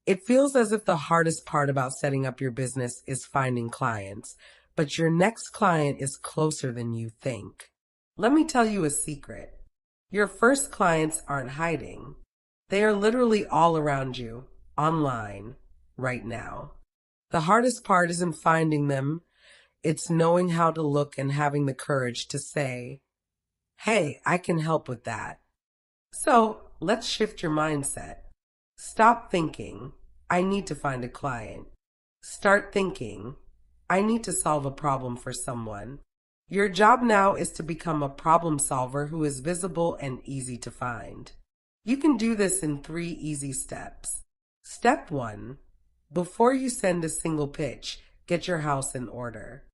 It feels as if the hardest part about setting up your business is finding clients, but your next client is closer than you think. Let me tell you a secret. Your first clients aren't hiding. They are literally all around you, online, right now. The hardest part isn't finding them, it's knowing how to look and having the courage to say, hey, I can help with that. So let's shift your mindset. Stop thinking, I need to find a client. Start thinking, I need to solve a problem for someone. Your job now is to become a problem solver who is visible and easy to find. You can do this in 3 easy steps. Step 1. Before you send a single pitch, get your house in order.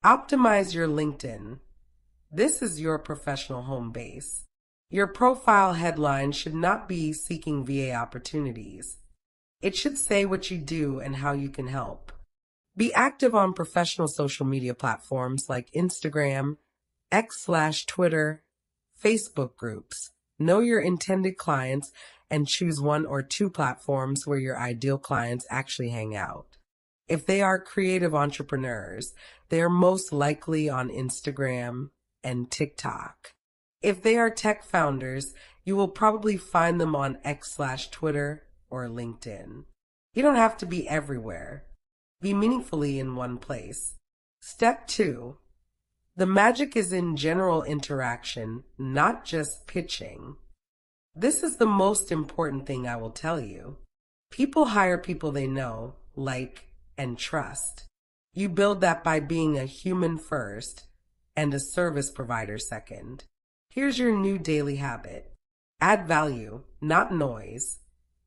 Optimize your LinkedIn. This is your professional home base. Your profile headline should not be seeking VA opportunities. It should say what you do and how you can help. Be active on professional social media platforms like Instagram, X/Twitter, Facebook groups. Know your intended clients and choose 1 or 2 platforms where your ideal clients actually hang out. If they are creative entrepreneurs, they are most likely on Instagram and TikTok. If they are tech founders, you will probably find them on X/Twitter or LinkedIn. You don't have to be everywhere. Be meaningfully in one place. Step 2. The magic is in general interaction, not just pitching. This is the most important thing I will tell you. People hire people they know, like, and trust. You build that by being a human first and a service provider second. Here's your new daily habit. Add value, not noise.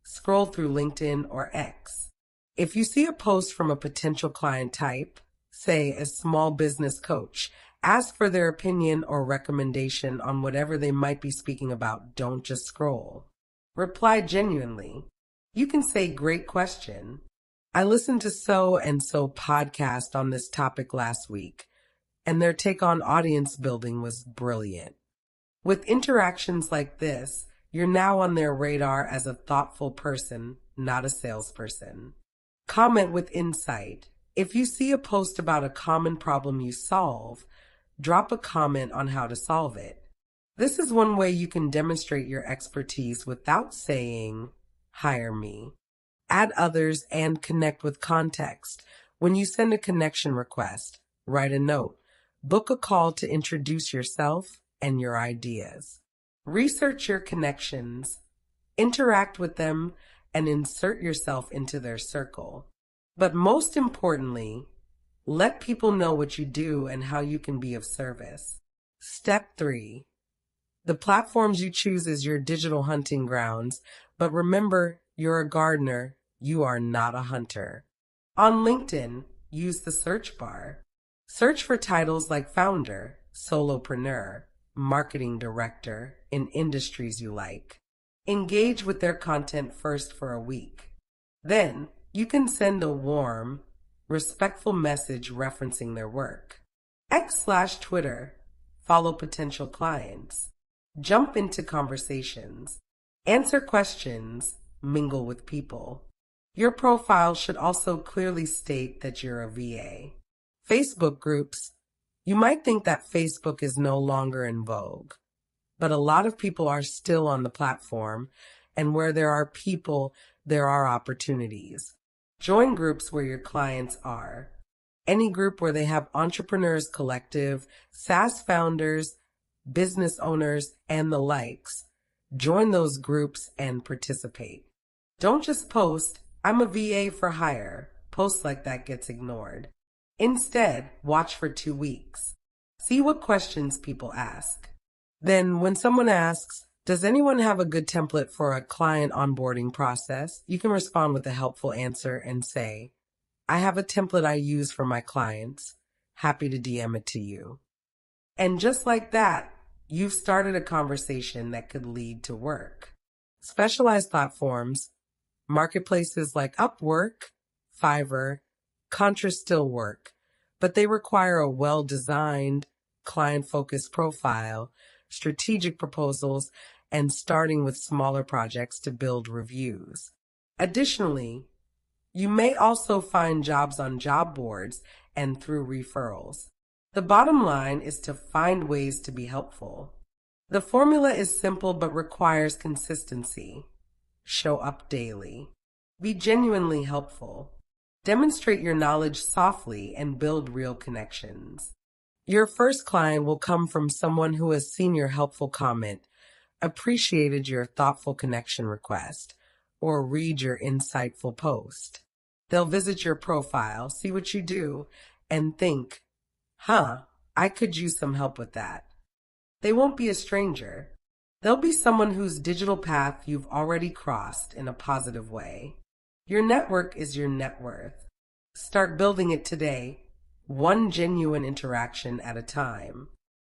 Scroll through LinkedIn or X. If you see a post from a potential client type, say a small business coach, ask for their opinion or recommendation on whatever they might be speaking about. Don't just scroll. Reply genuinely. You can say, great question. I listened to so and so podcast on this topic last week, and their take on audience building was brilliant. With interactions like this, you're now on their radar as a thoughtful person, not a salesperson. Comment with insight. If you see a post about a common problem you solve, drop a comment on how to solve it. This is one way you can demonstrate your expertise without saying, hire me. Add others and connect with context. When you send a connection request, write a note. Book a call to introduce yourself and your ideas. Research your connections, interact with them, and insert yourself into their circle. But most importantly, let people know what you do and how you can be of service. Step 3. The platforms you choose is your digital hunting grounds, but remember, you're a gardener, you are not a hunter. On LinkedIn, use the search bar. Search for titles like founder, solopreneur, marketing director in industries you like. Engage with their content first for a week. Then, you can send a warm, respectful message referencing their work. X/Twitter. Follow potential clients. Jump into conversations. Answer questions. Mingle with people. Your profile should also clearly state that you're a VA. Facebook groups. You might think that Facebook is no longer in vogue, but a lot of people are still on the platform, and where there are people, there are opportunities. Join groups where your clients are. Any group where they have entrepreneurs collective, SaaS founders, business owners, and the likes. Join those groups and participate. Don't just post, I'm a VA for hire. Posts like that gets ignored. Instead, watch for 2 weeks. See what questions people ask. Then when someone asks, does anyone have a good template for a client onboarding process? You can respond with a helpful answer and say, I have a template I use for my clients. Happy to DM it to you. And just like that, you've started a conversation that could lead to work. Specialized platforms, marketplaces like Upwork, Fiverr, Contra still work, but they require a well-designed, client-focused profile, strategic proposals, and starting with smaller projects to build reviews. Additionally, You may also find jobs on job boards and through referrals. The bottom line is to find ways to be helpful. The formula is simple but requires consistency. Show up daily. Be genuinely helpful. Demonstrate your knowledge softly and build real connections. Your first client will come from someone who has seen your helpful comment, appreciated your thoughtful connection request, or read your insightful post. They'll visit your profile, see what you do, and think, I could use some help with that. They won't be a stranger. They'll be someone whose digital path you've already crossed in a positive way. Your network is your net worth. Start building it today, one genuine interaction at a time.